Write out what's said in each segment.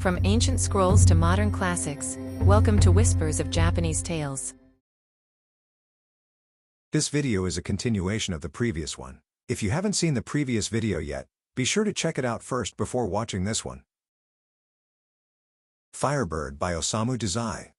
From ancient scrolls to modern classics, welcome to Whispers of Japanese Tales. This video is a continuation of the previous one. If you haven't seen the previous video yet, be sure to check it out first before watching this one. Firebird by Osamu Dazai.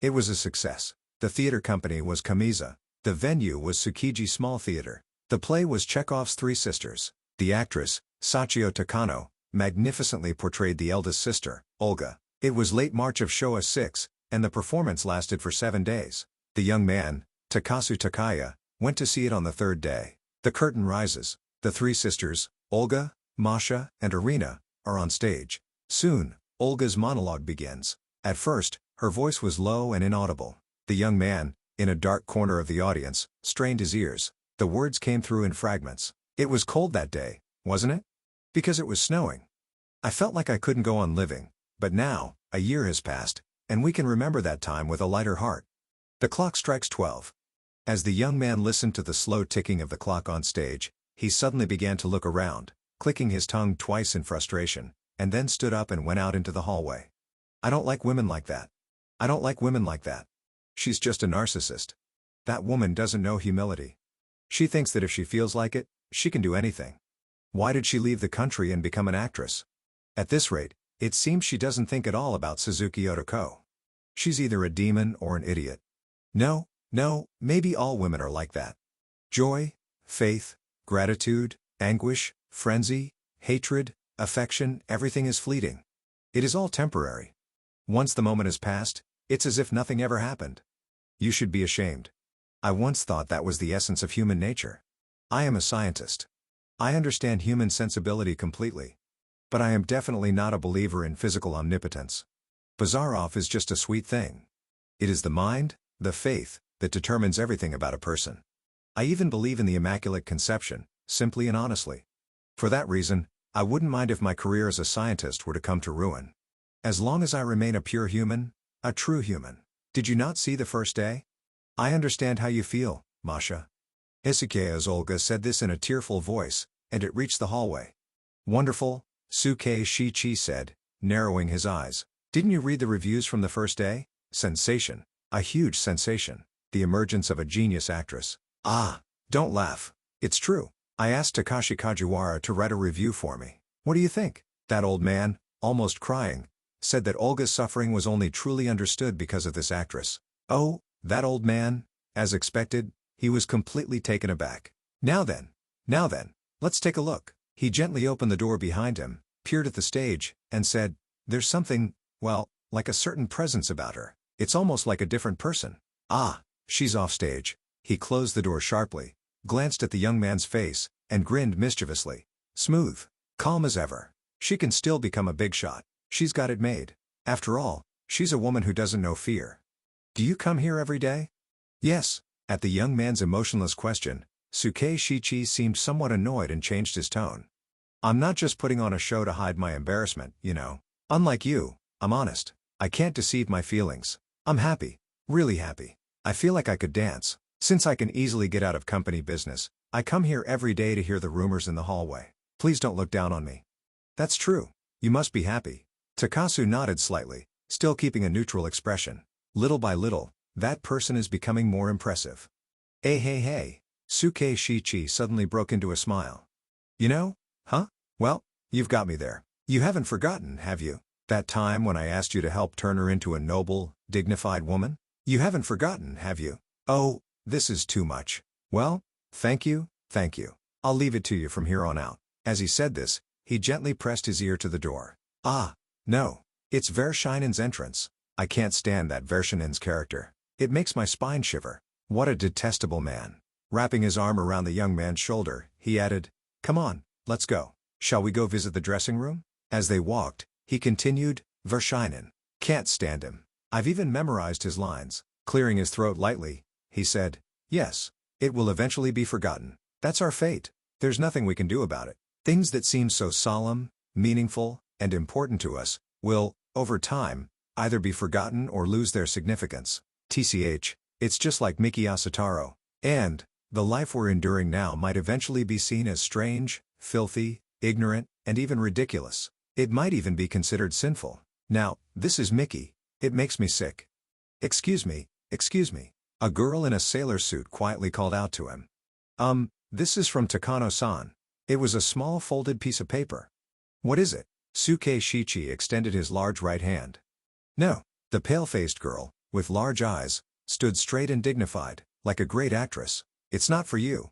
It was a success. The theater company was Kamiza. The venue was Tsukiji Small Theater. The play was Chekhov's Three Sisters. The actress, Sachio Takano, magnificently portrayed the eldest sister, Olga. It was late March of Showa 6, and the performance lasted for 7 days. The young man, Takasu Takaya, went to see it on the third day. The curtain rises. The three sisters, Olga, Masha, and Irina, are on stage. Soon, Olga's monologue begins. At first, her voice was low and inaudible. The young man, in a dark corner of the audience, strained his ears. The words came through in fragments. It was cold that day, wasn't it? Because it was snowing. I felt like I couldn't go on living, but now, a year has passed, and we can remember that time with a lighter heart. The clock strikes 12. As the young man listened to the slow ticking of the clock on stage, he suddenly began to look around, clicking his tongue twice in frustration, and then stood up and went out into the hallway. I don't like women like that. I don't like women like that. She's just a narcissist. That woman doesn't know humility. She thinks that if she feels like it, she can do anything. Why did she leave the country and become an actress? At this rate, it seems she doesn't think at all about Suzuki Otoko. She's either a demon or an idiot. No, maybe all women are like that. Joy, faith, gratitude, anguish, frenzy, hatred, affection, everything is fleeting. It is all temporary. Once the moment has passed, it's as if nothing ever happened. You should be ashamed. I once thought that was the essence of human nature. I am a scientist. I understand human sensibility completely. But I am definitely not a believer in physical omnipotence. Bazarov is just a sweet thing. It is the mind, the faith, that determines everything about a person. I even believe in the Immaculate Conception, simply and honestly. For that reason, I wouldn't mind if my career as a scientist were to come to ruin. As long as I remain a pure human, a true human. Did you not see the first day? I understand how you feel, Masha. Isikea's Olga said this in a tearful voice, and it reached the hallway. Wonderful, Suke Shichi said, narrowing his eyes. Didn't you read the reviews from the first day? Sensation. A huge sensation. The emergence of a genius actress. Ah, don't laugh. It's true. I asked Takashi Kajiwara to write a review for me. What do you think? That old man, almost crying, said that Olga's suffering was only truly understood because of this actress. Oh, that old man? As expected, he was completely taken aback. Now then, let's take a look. He gently opened the door behind him, peered at the stage, and said, "There's something, well, like a certain presence about her. It's almost like a different person. Ah, she's off stage." He closed the door sharply, glanced at the young man's face, and grinned mischievously. Smooth, calm as ever. She can still become a big shot. She's got it made. After all, she's a woman who doesn't know fear. Do you come here every day? Yes. At the young man's emotionless question, Suke Shichi seemed somewhat annoyed and changed his tone. I'm not just putting on a show to hide my embarrassment, you know. Unlike you, I'm honest. I can't deceive my feelings. I'm happy. Really happy. I feel like I could dance. Since I can easily get out of company business, I come here every day to hear the rumors in the hallway. Please don't look down on me. That's true. You must be happy. Takasu nodded slightly, still keeping a neutral expression. Little by little, that person is becoming more impressive. Hey. Suke Shichi suddenly broke into a smile. You know? Huh? Well, you've got me there. You haven't forgotten, have you? That time when I asked you to help turn her into a noble, dignified woman? You haven't forgotten, have you? Oh, this is too much. Well, thank you. I'll leave it to you from here on out. As he said this, he gently pressed his ear to the door. Ah, no. It's Verschinen's entrance. I can't stand that Verschinen's character. It makes my spine shiver. What a detestable man. Wrapping his arm around the young man's shoulder, he added, Come on, let's go. Shall we go visit the dressing room? As they walked, he continued, Verschinen. Can't stand him. I've even memorized his lines. Clearing his throat lightly, he said, Yes, it will eventually be forgotten. That's our fate. There's nothing we can do about it. Things that seem so solemn, meaningful, and important to us, will, over time, either be forgotten or lose their significance. TCH, it's just like Miki Asataro. And, the life we're enduring now might eventually be seen as strange, filthy, ignorant, and even ridiculous. It might even be considered sinful. Now, this is Mickey. It makes me sick. Excuse me, excuse me. A girl in a sailor suit quietly called out to him. This is from Takano-san. It was a small folded piece of paper. What is it? Suke Shichi extended his large right hand. No. The pale-faced girl, with large eyes, stood straight and dignified, like a great actress. It's not for you.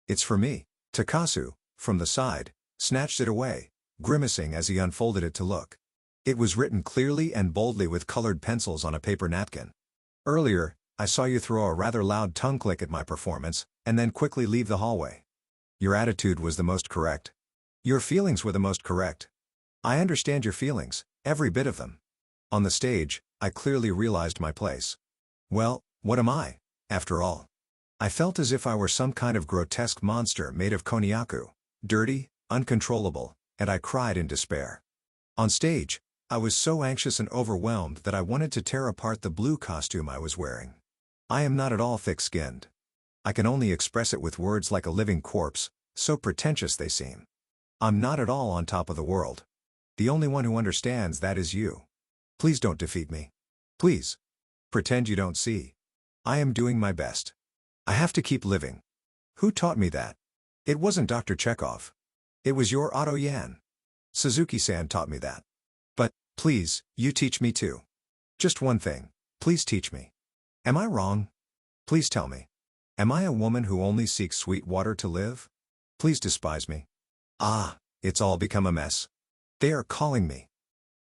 It's for me. Takasu, from the side, snatched it away, grimacing as he unfolded it to look. It was written clearly and boldly with colored pencils on a paper napkin. Earlier, I saw you throw a rather loud tongue click at my performance, and then quickly leave the hallway. Your attitude was the most correct. Your feelings were the most correct. I understand your feelings, every bit of them. On the stage, I clearly realized my place. Well, what am I, after all? I felt as if I were some kind of grotesque monster made of konnyaku, dirty, uncontrollable, and I cried in despair. On stage, I was so anxious and overwhelmed that I wanted to tear apart the blue costume I was wearing. I am not at all thick-skinned. I can only express it with words like a living corpse, so pretentious they seem. I'm not at all on top of the world. The only one who understands that is you. Please don't defeat me. Please. Pretend you don't see. I am doing my best. I have to keep living. Who taught me that? It wasn't Dr. Chekhov. It was your Otto Yan. Suzuki-san taught me that. But, please, you teach me too. Just one thing. Please teach me. Am I wrong? Please tell me. Am I a woman who only seeks sweet water to live? Please despise me. Ah, it's all become a mess. They are calling me.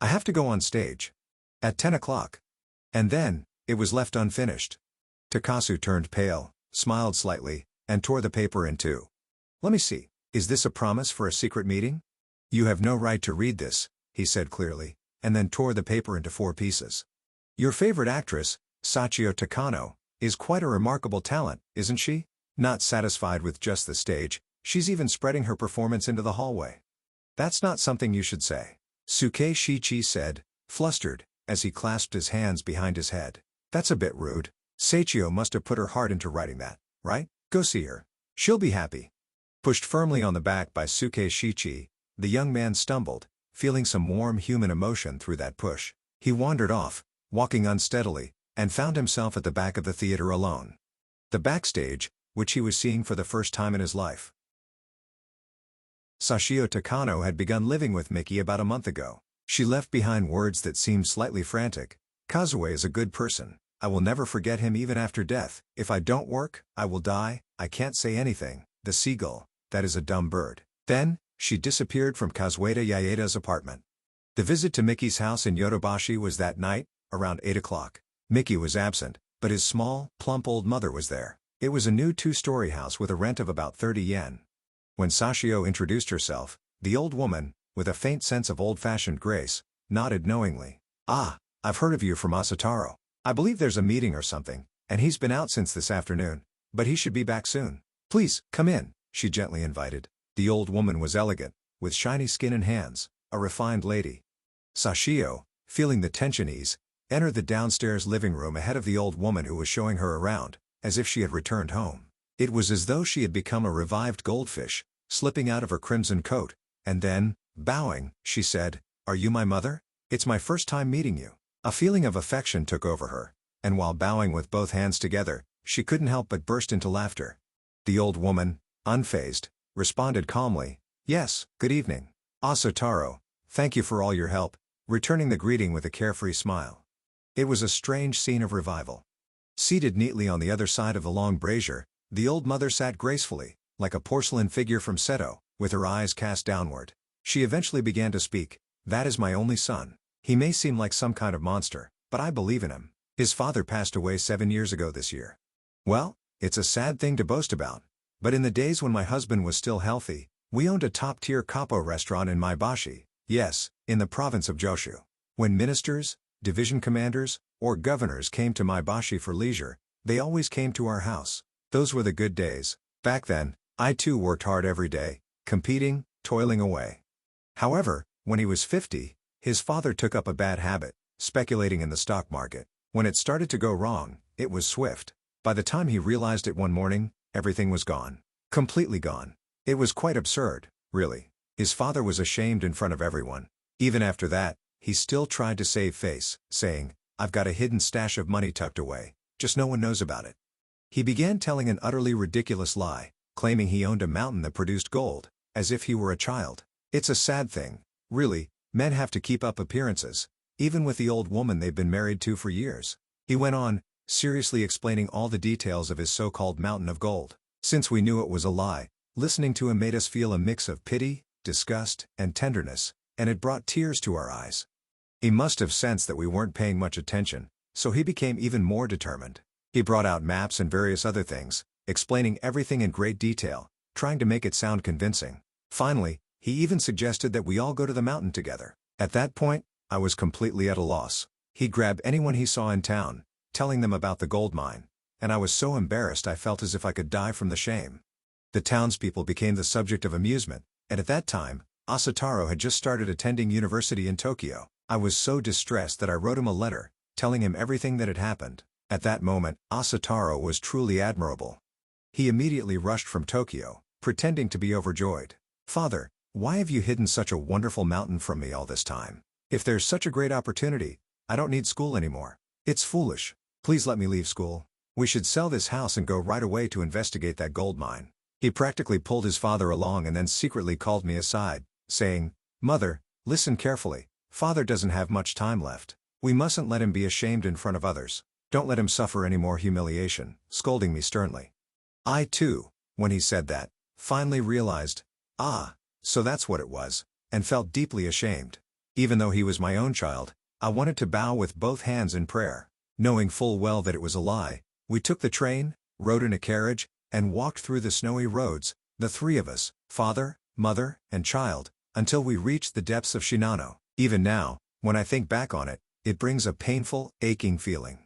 I have to go on stage. At 10 o'clock. And then, it was left unfinished. Takasu turned pale, smiled slightly, and tore the paper in two. Let me see, is this a promise for a secret meeting? You have no right to read this, he said clearly, and then tore the paper into 4 pieces. Your favorite actress, Sachio Takano, is quite a remarkable talent, isn't she? Not satisfied with just the stage, she's even spreading her performance into the hallway. That's not something you should say. Suke Shichi said, flustered, as he clasped his hands behind his head. That's a bit rude. Sachio must have put her heart into writing that, right? Go see her. She'll be happy. Pushed firmly on the back by Suke Shichi, the young man stumbled, feeling some warm human emotion through that push. He wandered off, walking unsteadily, and found himself at the back of the theater alone. The backstage, which he was seeing for the first time in his life. Sachio Takano had begun living with Mickey about a month ago. She left behind words that seemed slightly frantic. Kazue is a good person. I will never forget him even after death. If I don't work, I will die. I can't say anything. The seagull, that is a dumb bird. Then, she disappeared from Kazueda Yaeda's apartment. The visit to Mickey's house in Yodobashi was that night, around 8 o'clock. Mickey was absent, but his small, plump old mother was there. It was a new 2-story house with a rent of about 30 yen. When Sachio introduced herself, the old woman, with a faint sense of old-fashioned grace, nodded knowingly. Ah, I've heard of you from Asataro. I believe there's a meeting or something, and he's been out since this afternoon, but he should be back soon. Please, come in, she gently invited. The old woman was elegant, with shiny skin and hands, a refined lady. Sachio, feeling the tension ease, entered the downstairs living room ahead of the old woman who was showing her around, as if she had returned home. It was as though she had become a revived goldfish, slipping out of her crimson coat, and then, bowing, she said, "Are you my mother? It's my first time meeting you." A feeling of affection took over her, and while bowing with both hands together, she couldn't help but burst into laughter. The old woman, unfazed, responded calmly, "Yes, good evening. Asataro, thank you for all your help," returning the greeting with a carefree smile. It was a strange scene of revival. Seated neatly on the other side of the long brazier, the old mother sat gracefully, like a porcelain figure from Seto, with her eyes cast downward. She eventually began to speak. "That is my only son. He may seem like some kind of monster, but I believe in him. His father passed away 7 years ago this year. Well, it's a sad thing to boast about, but in the days when my husband was still healthy, we owned a top-tier Kappo restaurant in Maebashi, yes, in the province of Joshu. When ministers, division commanders, or governors came to Maebashi for leisure, they always came to our house. Those were the good days. Back then, I too worked hard every day, competing, toiling away. However, when he was 50, his father took up a bad habit, speculating in the stock market. When it started to go wrong, it was swift. By the time he realized it one morning, everything was gone. Completely gone. It was quite absurd, really. His father was ashamed in front of everyone. Even after that, he still tried to save face, saying, "I've got a hidden stash of money tucked away, just no one knows about it." He began telling an utterly ridiculous lie, claiming he owned a mountain that produced gold, as if he were a child. It's a sad thing, really, men have to keep up appearances, even with the old woman they've been married to for years. He went on, seriously explaining all the details of his so-called mountain of gold. Since we knew it was a lie, listening to him made us feel a mix of pity, disgust, and tenderness, and it brought tears to our eyes. He must have sensed that we weren't paying much attention, so he became even more determined. He brought out maps and various other things, explaining everything in great detail, trying to make it sound convincing. Finally, he even suggested that we all go to the mountain together. At that point, I was completely at a loss. He'd grab anyone he saw in town, telling them about the gold mine, and I was so embarrassed I felt as if I could die from the shame. The townspeople became the subject of amusement, and at that time, Asataro had just started attending university in Tokyo. I was so distressed that I wrote him a letter, telling him everything that had happened. At that moment, Asataro was truly admirable. He immediately rushed from Tokyo, pretending to be overjoyed. "Father, why have you hidden such a wonderful mountain from me all this time? If there's such a great opportunity, I don't need school anymore. It's foolish. Please let me leave school. We should sell this house and go right away to investigate that gold mine." He practically pulled his father along and then secretly called me aside, saying, "Mother, listen carefully. Father doesn't have much time left. We mustn't let him be ashamed in front of others. Don't let him suffer any more humiliation," scolding me sternly. I too, when he said that, finally realized, so that's what it was, and felt deeply ashamed. Even though he was my own child, I wanted to bow with both hands in prayer. Knowing full well that it was a lie, we took the train, rode in a carriage, and walked through the snowy roads, the three of us, father, mother, and child, until we reached the depths of Shinano. Even now, when I think back on it, it brings a painful, aching feeling.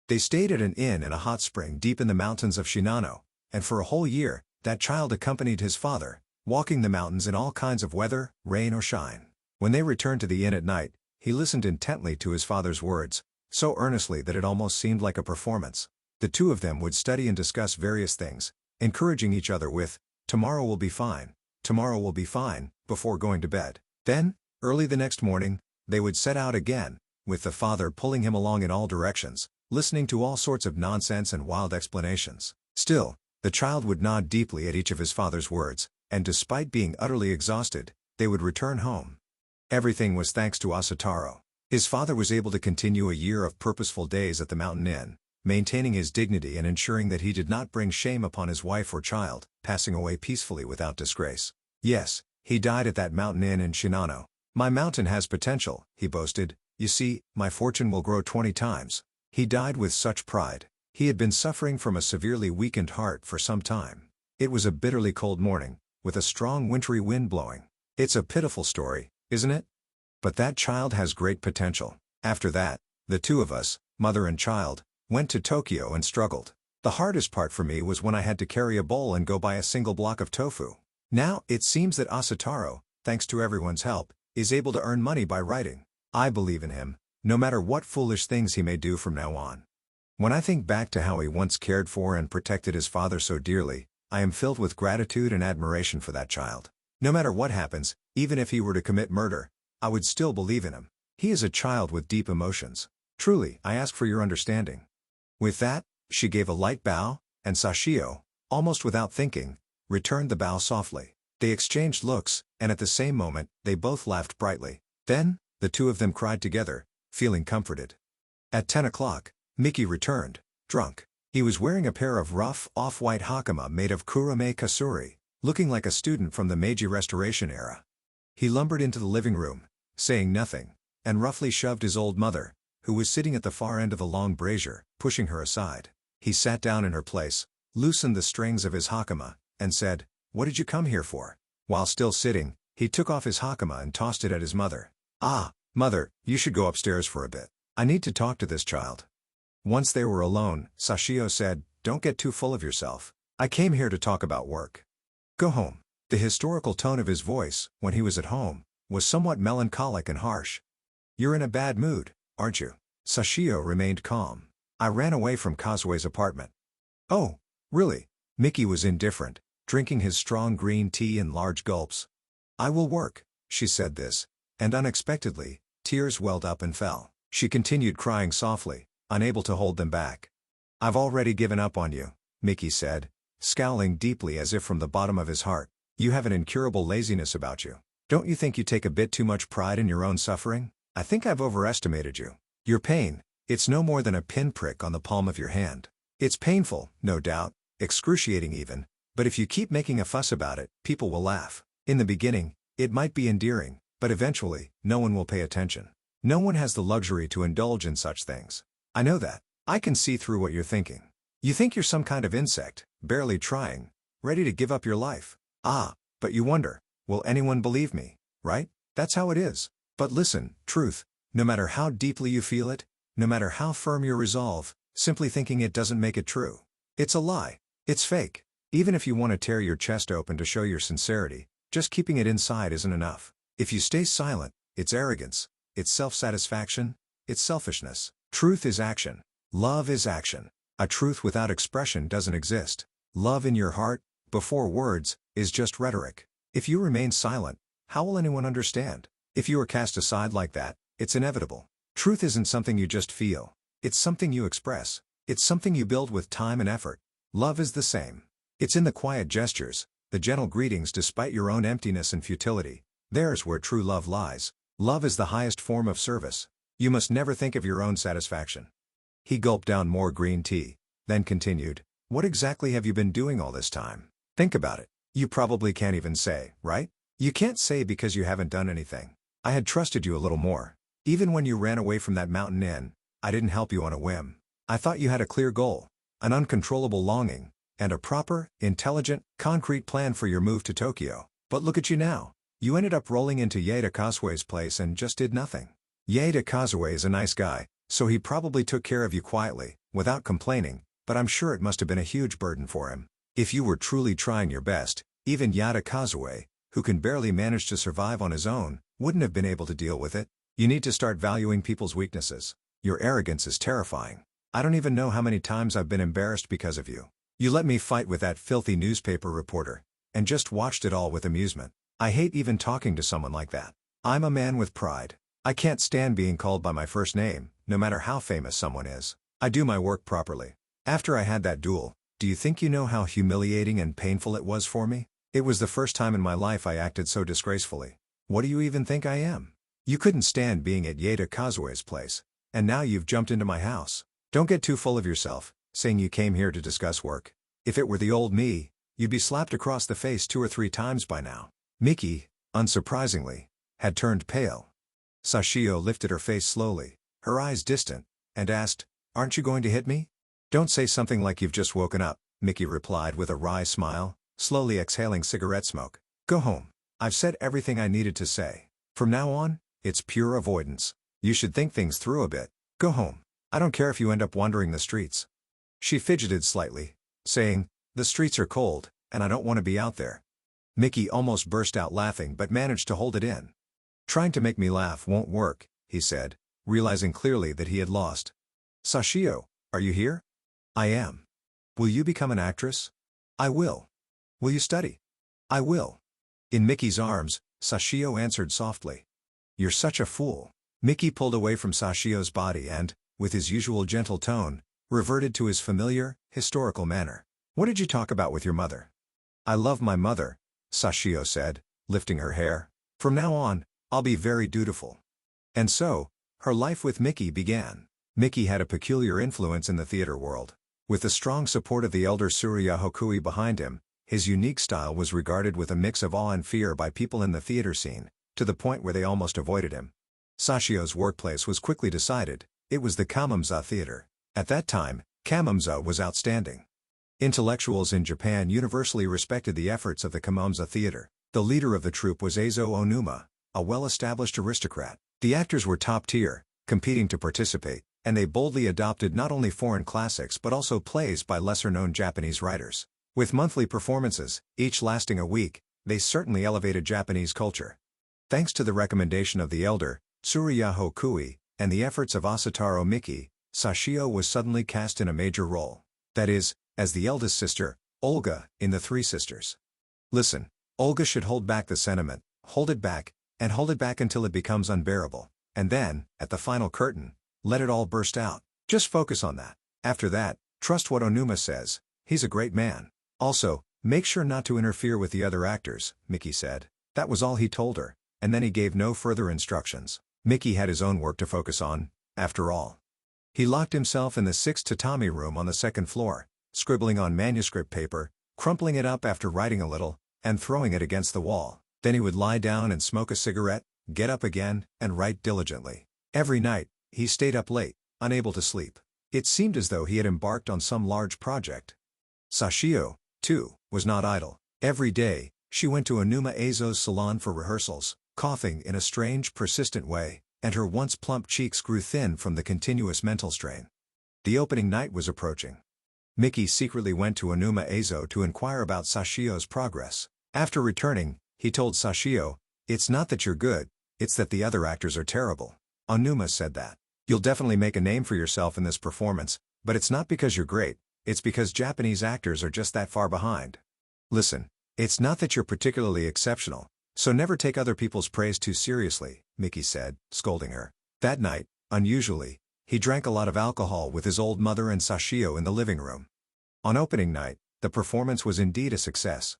They stayed at an inn in a hot spring deep in the mountains of Shinano, and for a whole year, that child accompanied his father, walking the mountains in all kinds of weather, rain or shine. When they returned to the inn at night, he listened intently to his father's words, so earnestly that it almost seemed like a performance. The two of them would study and discuss various things, encouraging each other with, "Tomorrow will be fine, tomorrow will be fine," before going to bed. Then, early the next morning, they would set out again, with the father pulling him along in all directions, listening to all sorts of nonsense and wild explanations. Still, the child would nod deeply at each of his father's words, and despite being utterly exhausted, they would return home. Everything was thanks to Asataro. His father was able to continue a year of purposeful days at the mountain inn, maintaining his dignity and ensuring that he did not bring shame upon his wife or child, passing away peacefully without disgrace. Yes, he died at that mountain inn in Shinano. "My mountain has potential," he boasted. "You see, my fortune will grow 20 times. He died with such pride. He had been suffering from a severely weakened heart for some time. It was a bitterly cold morning, with a strong wintry wind blowing. It's a pitiful story, isn't it? But that child has great potential. After that, the two of us, mother and child, went to Tokyo and struggled. The hardest part for me was when I had to carry a bowl and go buy a single block of tofu. Now, it seems that Asataro, thanks to everyone's help, is able to earn money by writing. I believe in him, no matter what foolish things he may do from now on. When I think back to how he once cared for and protected his father so dearly, I am filled with gratitude and admiration for that child. No matter what happens, even if he were to commit murder, I would still believe in him. He is a child with deep emotions. Truly, I ask for your understanding." With that, she gave a light bow, and Sashio, almost without thinking, returned the bow softly. They exchanged looks, and at the same moment, they both laughed brightly. Then, the two of them cried together, feeling comforted. At 10 o'clock, Miki returned, drunk. He was wearing a pair of rough, off-white hakama made of kurame kasuri, looking like a student from the Meiji Restoration era. He lumbered into the living room, saying nothing, and roughly shoved his old mother, who was sitting at the far end of the long brazier, pushing her aside. He sat down in her place, loosened the strings of his hakama, and said, "What did you come here for?" While still sitting, he took off his hakama and tossed it at his mother. "Ah, mother, you should go upstairs for a bit. I need to talk to this child." Once they were alone, Sashio said, "Don't get too full of yourself. I came here to talk about work. Go home." The historical tone of his voice, when he was at home, was somewhat melancholic and harsh. "You're in a bad mood, aren't you?" Sashio remained calm. "I ran away from Kazue's apartment." "Oh, really?" Miki was indifferent, drinking his strong green tea in large gulps. "I will work," she said this, And unexpectedly, tears welled up and fell. She continued crying softly, unable to hold them back. "I've already given up on you," Mickey said, scowling deeply as if from the bottom of his heart. "You have an incurable laziness about you. Don't you think you take a bit too much pride in your own suffering? I think I've overestimated you. Your pain, it's no more than a pinprick on the palm of your hand. It's painful, no doubt, excruciating even, but if you keep making a fuss about it, people will laugh. In the beginning, it might be endearing, but eventually, no one will pay attention. No one has the luxury to indulge in such things. I know that. I can see through what you're thinking. You think you're some kind of insect, barely trying, ready to give up your life. But you wonder, will anyone believe me, right? That's how it is. But listen, truth, no matter how deeply you feel it, no matter how firm your resolve, simply thinking it doesn't make it true. It's a lie. It's fake. Even if you want to tear your chest open to show your sincerity, just keeping it inside isn't enough. If you stay silent, it's arrogance, it's self-satisfaction, it's selfishness. Truth is action. Love is action. A truth without expression doesn't exist. Love in your heart, before words, is just rhetoric. If you remain silent, how will anyone understand? If you are cast aside like that, it's inevitable. Truth isn't something you just feel. It's something you express. It's something you build with time and effort. Love is the same. It's in the quiet gestures, the gentle greetings despite your own emptiness and futility. There's where true love lies. Love is the highest form of service. You must never think of your own satisfaction. He gulped down more green tea, then continued, "What exactly have you been doing all this time? Think about it. You probably can't even say, right? You can't say because you haven't done anything. I had trusted you a little more. Even when you ran away from that mountain inn, I didn't help you on a whim. I thought you had a clear goal, an uncontrollable longing, and a proper, intelligent, concrete plan for your move to Tokyo. But look at you now. You ended up rolling into Yaeda Kazue's place and just did nothing. Yaeda Kazue is a nice guy, so he probably took care of you quietly, without complaining, but I'm sure it must have been a huge burden for him. If you were truly trying your best, even Yaeda Kazue, who can barely manage to survive on his own, wouldn't have been able to deal with it. You need to start valuing people's weaknesses. Your arrogance is terrifying. I don't even know how many times I've been embarrassed because of you. You let me fight with that filthy newspaper reporter, and just watched it all with amusement. I hate even talking to someone like that. I'm a man with pride. I can't stand being called by my first name, no matter how famous someone is. I do my work properly. After I had that duel, do you think you know how humiliating and painful it was for me? It was the first time in my life I acted so disgracefully. What do you even think I am? You couldn't stand being at Yaeda Kazue's place, and now you've jumped into my house. Don't get too full of yourself, saying you came here to discuss work. If it were the old me, you'd be slapped across the face 2 or 3 times by now." Miki, unsurprisingly, had turned pale. Sashio lifted her face slowly, her eyes distant, and asked, "Aren't you going to hit me?" "Don't say something like you've just woken up," Miki replied with a wry smile, slowly exhaling cigarette smoke. "Go home. I've said everything I needed to say. From now on, it's pure avoidance. You should think things through a bit. Go home. I don't care if you end up wandering the streets." She fidgeted slightly, saying, "The streets are cold, and I don't want to be out there." Miki almost burst out laughing but managed to hold it in. "Trying to make me laugh won't work," he said, realizing clearly that he had lost. "Sashio, are you here?" "I am." "Will you become an actress?" "I will." "Will you study?" "I will." In Miki's arms, Sashio answered softly. "You're such a fool." Miki pulled away from Sashio's body and, with his usual gentle tone, reverted to his familiar, historical manner. "What did you talk about with your mother?" "I love my mother," Sashio said, lifting her hair. "From now on, I'll be very dutiful." And so, her life with Miki began. Miki had a peculiar influence in the theater world. With the strong support of the elder Tsuruya Hokui behind him, his unique style was regarded with a mix of awe and fear by people in the theater scene, to the point where they almost avoided him. Sashio's workplace was quickly decided. It was the Kamamza Theater. At that time, Kamamza was outstanding. Intellectuals in Japan universally respected the efforts of the Kamamza Theater. The leader of the troupe was Eizo Onuma, a well-established aristocrat. The actors were top-tier, competing to participate, and they boldly adopted not only foreign classics but also plays by lesser-known Japanese writers. With monthly performances, each lasting a week, they certainly elevated Japanese culture. Thanks to the recommendation of the elder, Tsuruya Hokui, and the efforts of Asataro Miki, Sashio was suddenly cast in a major role. That is, as the eldest sister, Olga, in The Three Sisters. Listen, Olga should hold back the sentiment, hold it back, and hold it back until it becomes unbearable. And then, at the final curtain, let it all burst out. Just focus on that. After that, trust what Onuma says. He's a great man. Also, make sure not to interfere with the other actors, Mickey said. That was all he told her, and then he gave no further instructions. Mickey had his own work to focus on, after all. He locked himself in the 6th tatami room on the 2nd floor, scribbling on manuscript paper, crumpling it up after writing a little, and throwing it against the wall. Then he would lie down and smoke a cigarette, get up again, and write diligently. Every night, he stayed up late, unable to sleep. It seemed as though he had embarked on some large project. Sashio, too, was not idle. Every day, she went to Onuma Eizo's salon for rehearsals, coughing in a strange, persistent way, and her once plump cheeks grew thin from the continuous mental strain. The opening night was approaching. Mickey secretly went to Onuma Eizo to inquire about Sashio's progress. After returning, he told Sashio, "It's not that you're good, it's that the other actors are terrible." Onuma said that. "You'll definitely make a name for yourself in this performance, but it's not because you're great, it's because Japanese actors are just that far behind. Listen, it's not that you're particularly exceptional, so never take other people's praise too seriously," Mickey said, scolding her. That night, unusually, he drank a lot of alcohol with his old mother and Sashio in the living room. On opening night, the performance was indeed a success.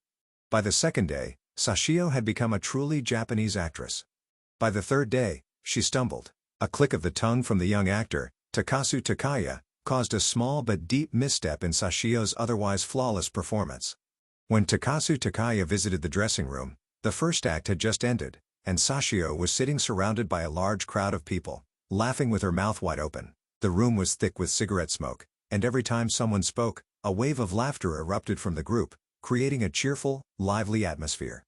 By the second day, Sashio had become a truly Japanese actress. By the third day, she stumbled. A click of the tongue from the young actor, Takasu Takaya, caused a small but deep misstep in Sashio's otherwise flawless performance. When Takasu Takaya visited the dressing room, the first act had just ended, and Sashio was sitting surrounded by a large crowd of people, laughing with her mouth wide open. The room was thick with cigarette smoke, and every time someone spoke, a wave of laughter erupted from the group, creating a cheerful, lively atmosphere.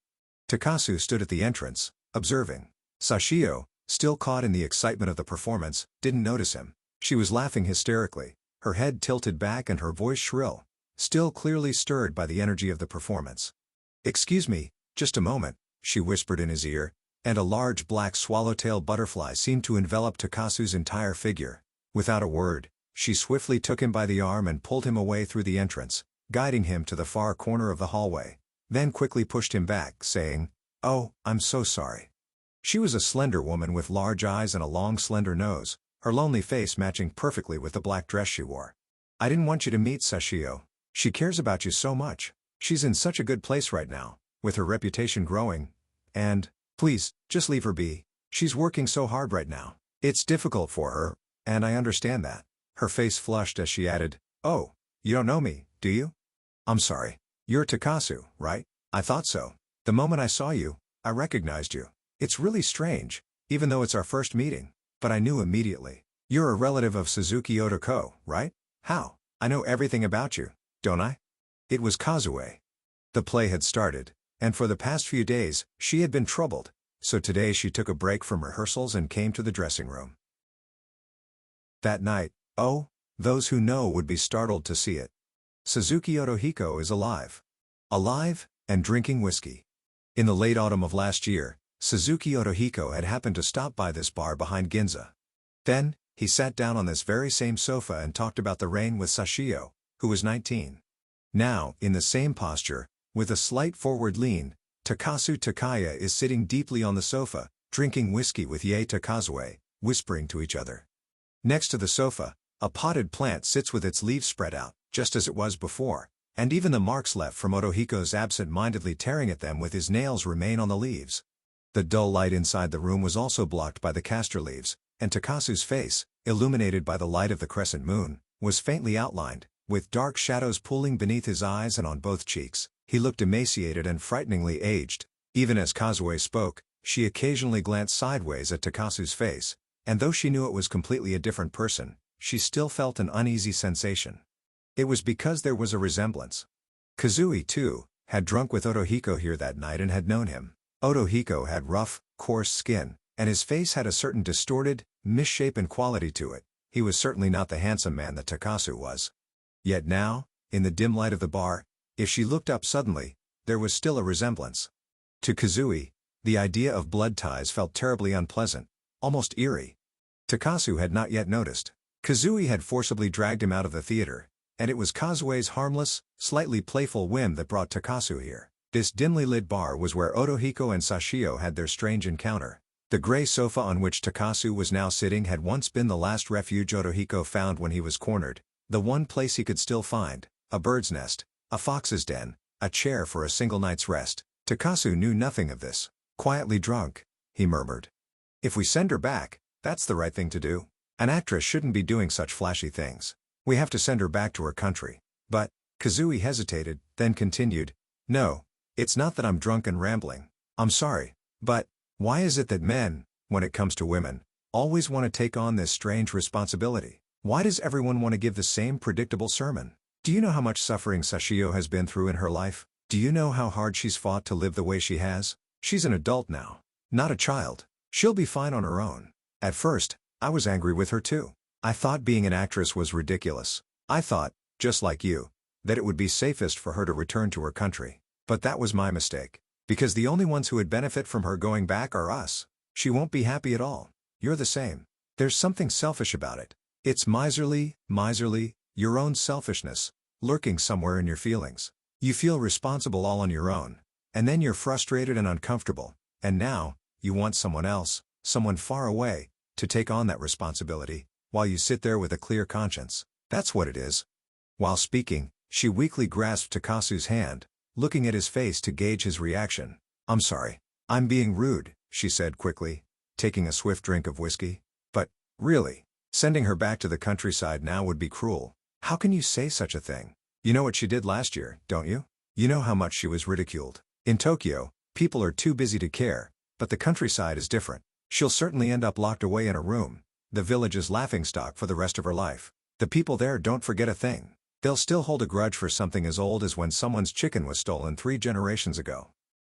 Takasu stood at the entrance, observing. Sashio, still caught in the excitement of the performance, didn't notice him. She was laughing hysterically, her head tilted back and her voice shrill, still clearly stirred by the energy of the performance. "Excuse me, just a moment," she whispered in his ear, and a large black swallowtail butterfly seemed to envelop Takasu's entire figure. Without a word, she swiftly took him by the arm and pulled him away through the entrance, guiding him to the far corner of the hallway, then quickly pushed him back, saying, "Oh, I'm so sorry." She was a slender woman with large eyes and a long slender nose, her lonely face matching perfectly with the black dress she wore. "I didn't want you to meet Sashio. She cares about you so much. She's in such a good place right now, with her reputation growing. And, please, just leave her be. She's working so hard right now. It's difficult for her, and I understand that." Her face flushed as she added, "Oh, you don't know me, do you? I'm sorry. You're Takasu, right? I thought so. The moment I saw you, I recognized you. It's really strange, even though it's our first meeting, but I knew immediately. You're a relative of Suzuki Otoko, right? How? I know everything about you, don't I?" It was Kazue. The play had started, and for the past few days, she had been troubled, so today she took a break from rehearsals and came to the dressing room. That night, oh, those who know would be startled to see it. Suzuki Otohiko is alive. Alive, and drinking whiskey. In the late autumn of last year, Suzuki Otohiko had happened to stop by this bar behind Ginza. Then, he sat down on this very same sofa and talked about the rain with Sashio, who was 19. Now, in the same posture, with a slight forward lean, Takasu Takaya is sitting deeply on the sofa, drinking whiskey with Yae Takazue, whispering to each other. Next to the sofa, a potted plant sits with its leaves spread out, just as it was before, and even the marks left from Otohiko's absent-mindedly tearing at them with his nails remain on the leaves. The dull light inside the room was also blocked by the castor leaves, and Takasu's face, illuminated by the light of the crescent moon, was faintly outlined, with dark shadows pooling beneath his eyes and on both cheeks. He looked emaciated and frighteningly aged. Even as Kazue spoke, she occasionally glanced sideways at Takasu's face, and though she knew it was completely a different person, she still felt an uneasy sensation. It was because there was a resemblance. Kazui, too, had drunk with Otohiko here that night and had known him. Otohiko had rough, coarse skin, and his face had a certain distorted, misshapen quality to it. He was certainly not the handsome man that Takasu was. Yet now, in the dim light of the bar, if she looked up suddenly, there was still a resemblance. To Kazui, the idea of blood ties felt terribly unpleasant, almost eerie. Takasu had not yet noticed. Kazui had forcibly dragged him out of the theater, and it was Kazue's harmless, slightly playful whim that brought Takasu here. This dimly lit bar was where Otohiko and Sashio had their strange encounter. The gray sofa on which Takasu was now sitting had once been the last refuge Otohiko found when he was cornered, the one place he could still find, a bird's nest, a fox's den, a chair for a single night's rest. Takasu knew nothing of this. Quietly drunk, he murmured. If we send her back, that's the right thing to do. An actress shouldn't be doing such flashy things. We have to send her back to her country. But, Kazui hesitated, then continued, no, it's not that I'm drunk and rambling. I'm sorry, but, why is it that men, when it comes to women, always want to take on this strange responsibility? Why does everyone want to give the same predictable sermon? Do you know how much suffering Sashio has been through in her life? Do you know how hard she's fought to live the way she has? She's an adult now, not a child. She'll be fine on her own. At first, I was angry with her too. I thought being an actress was ridiculous. I thought, just like you, that it would be safest for her to return to her country. But that was my mistake. Because the only ones who would benefit from her going back are us. She won't be happy at all. You're the same. There's something selfish about it. It's miserly, your own selfishness, lurking somewhere in your feelings. You feel responsible all on your own. And then you're frustrated and uncomfortable. And now, you want someone else, someone far away, to take on that responsibility, while you sit there with a clear conscience. That's what it is. While speaking, she weakly grasped Takasu's hand, looking at his face to gauge his reaction. I'm sorry. I'm being rude, she said quickly, taking a swift drink of whiskey. But, really, sending her back to the countryside now would be cruel. How can you say such a thing? You know what she did last year, don't you? You know how much she was ridiculed. In Tokyo, people are too busy to care, but the countryside is different. She'll certainly end up locked away in a room, the village's laughingstock for the rest of her life. The people there don't forget a thing. They'll still hold a grudge for something as old as when someone's chicken was stolen 3 generations ago.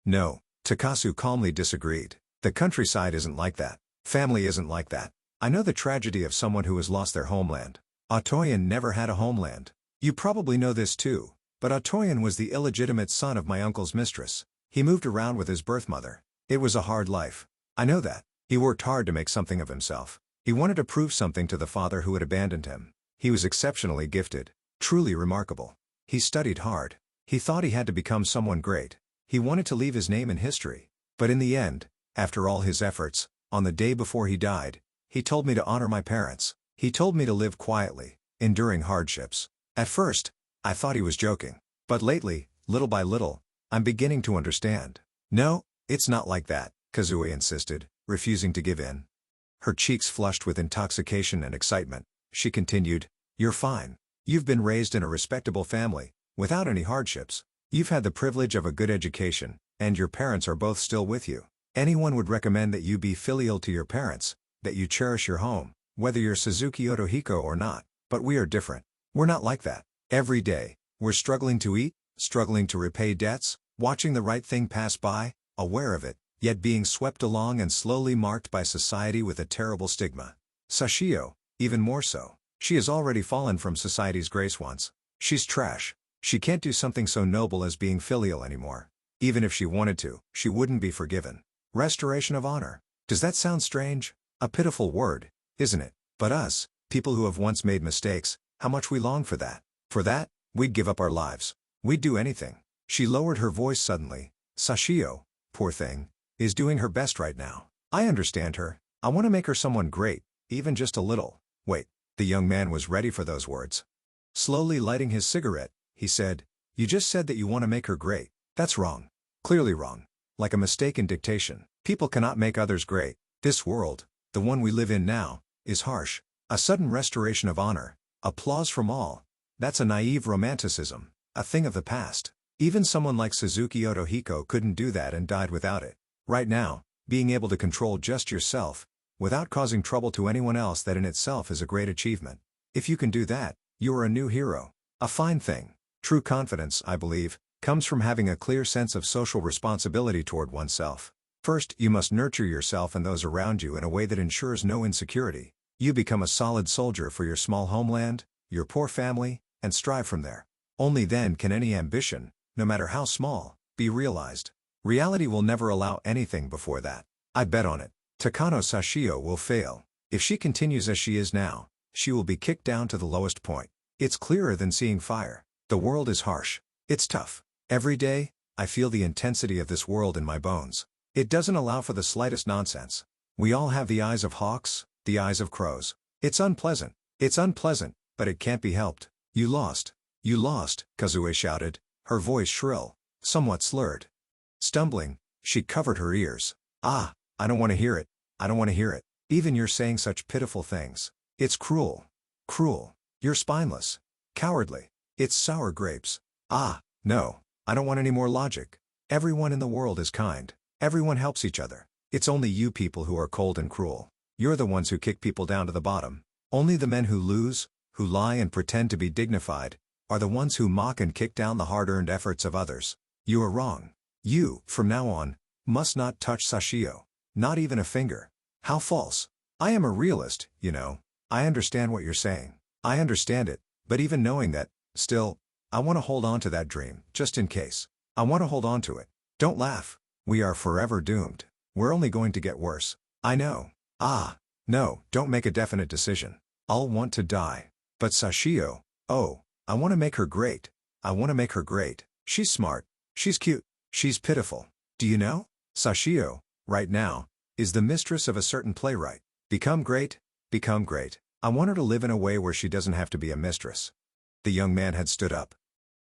No, Takasu calmly disagreed. The countryside isn't like that. Family isn't like that. I know the tragedy of someone who has lost their homeland. Otoyan never had a homeland. You probably know this too, but Otoyan was the illegitimate son of my uncle's mistress. He moved around with his birth mother. It was a hard life. I know that. He worked hard to make something of himself. He wanted to prove something to the father who had abandoned him. He was exceptionally gifted. Truly remarkable. He studied hard. He thought he had to become someone great. He wanted to leave his name in history. But in the end, after all his efforts, on the day before he died, he told me to honor my parents. He told me to live quietly, enduring hardships. At first, I thought he was joking. But lately, little by little, I'm beginning to understand. No, it's not like that, Kazui insisted, refusing to give in. Her cheeks flushed with intoxication and excitement. She continued, you're fine. You've been raised in a respectable family, without any hardships. You've had the privilege of a good education, and your parents are both still with you. Anyone would recommend that you be filial to your parents, that you cherish your home, whether you're Suzuki Otohiko or not. But we are different. We're not like that. Every day, we're struggling to eat, struggling to repay debts, watching the right thing pass by, aware of it, yet being swept along and slowly marked by society with a terrible stigma. Sashio, even more so. She has already fallen from society's grace once. She's trash. She can't do something so noble as being filial anymore. Even if she wanted to, she wouldn't be forgiven. Restoration of honor. Does that sound strange? A pitiful word, isn't it? But us, people who have once made mistakes, how much we long for that. For that, we'd give up our lives. We'd do anything. She lowered her voice suddenly. Sashio, poor thing, is doing her best right now. I understand her. I want to make her someone great, even just a little. Wait. The young man was ready for those words. Slowly lighting his cigarette, he said, you just said that you want to make her great. That's wrong. Clearly wrong. Like a mistake in dictation. People cannot make others great. This world, the one we live in now, is harsh. A sudden restoration of honor, applause from all. That's a naive romanticism, a thing of the past. Even someone like Suzuki Otohiko couldn't do that and died without it. Right now, being able to control just yourself, without causing trouble to anyone else, that in itself is a great achievement. If you can do that, you are a new hero. A fine thing. True confidence, I believe, comes from having a clear sense of social responsibility toward oneself. First, you must nurture yourself and those around you in a way that ensures no insecurity. You become a solid soldier for your small homeland, your poor family, and strive from there. Only then can any ambition, no matter how small, be realized. Reality will never allow anything before that. I bet on it. Takano Sashio will fail. If she continues as she is now, she will be kicked down to the lowest point. It's clearer than seeing fire. The world is harsh. It's tough. Every day, I feel the intensity of this world in my bones. It doesn't allow for the slightest nonsense. We all have the eyes of hawks, the eyes of crows. It's unpleasant, but it can't be helped. You lost, Kazue shouted, her voice shrill, somewhat slurred. Stumbling, she covered her ears. I don't want to hear it, Even you're saying such pitiful things. It's cruel. You're spineless. Cowardly. It's sour grapes. No, I don't want any more logic. Everyone in the world is kind. Everyone helps each other. It's only you people who are cold and cruel. You're the ones who kick people down to the bottom. Only the men who lose, who lie and pretend to be dignified, are the ones who mock and kick down the hard-earned efforts of others. You are wrong. You, from now on, must not touch Sashio. Not even a finger. How false. I am a realist, you know. I understand what you're saying. I understand it, but even knowing that, still, I want to hold on to that dream, just in case. I want to hold on to it. Don't laugh. We are forever doomed. We're only going to get worse. I know. No, don't make a definite decision. I'll want to die. But Sashio, I want to make her great. She's smart. She's cute. She's pitiful. Do you know? Sashio, right now, is the mistress of a certain playwright. Become great. I want her to live in a way where she doesn't have to be a mistress. The young man had stood up.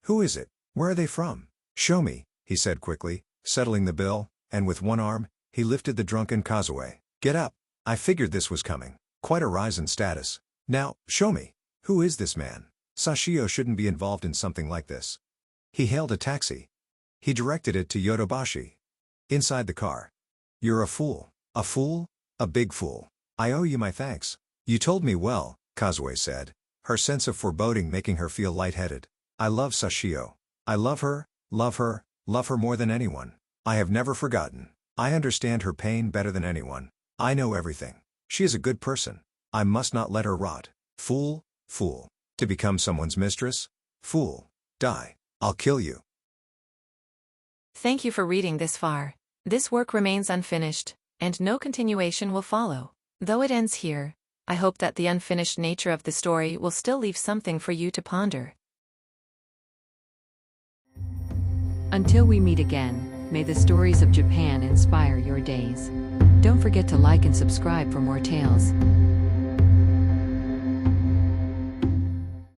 Who is it? Where are they from? Show me, he said quickly, settling the bill, and with one arm, he lifted the drunken Kazue. Get up. I figured this was coming. Quite a rise in status. Now, show me. Who is this man? Sashio shouldn't be involved in something like this. He hailed a taxi. He directed it to Yodobashi. Inside the car. You're a fool. A fool? A big fool. I owe you my thanks. You told me well, Kazue said, her sense of foreboding making her feel lightheaded. I love Sashio. I love her more than anyone. I have never forgotten. I understand her pain better than anyone. I know everything. She is a good person. I must not let her rot. Fool. To become someone's mistress? Fool. Die. I'll kill you. Thank you for reading this far. This work remains unfinished, and no continuation will follow. Though it ends here, I hope that the unfinished nature of the story will still leave something for you to ponder. Until we meet again, may the stories of Japan inspire your days. Don't forget to like and subscribe for more tales.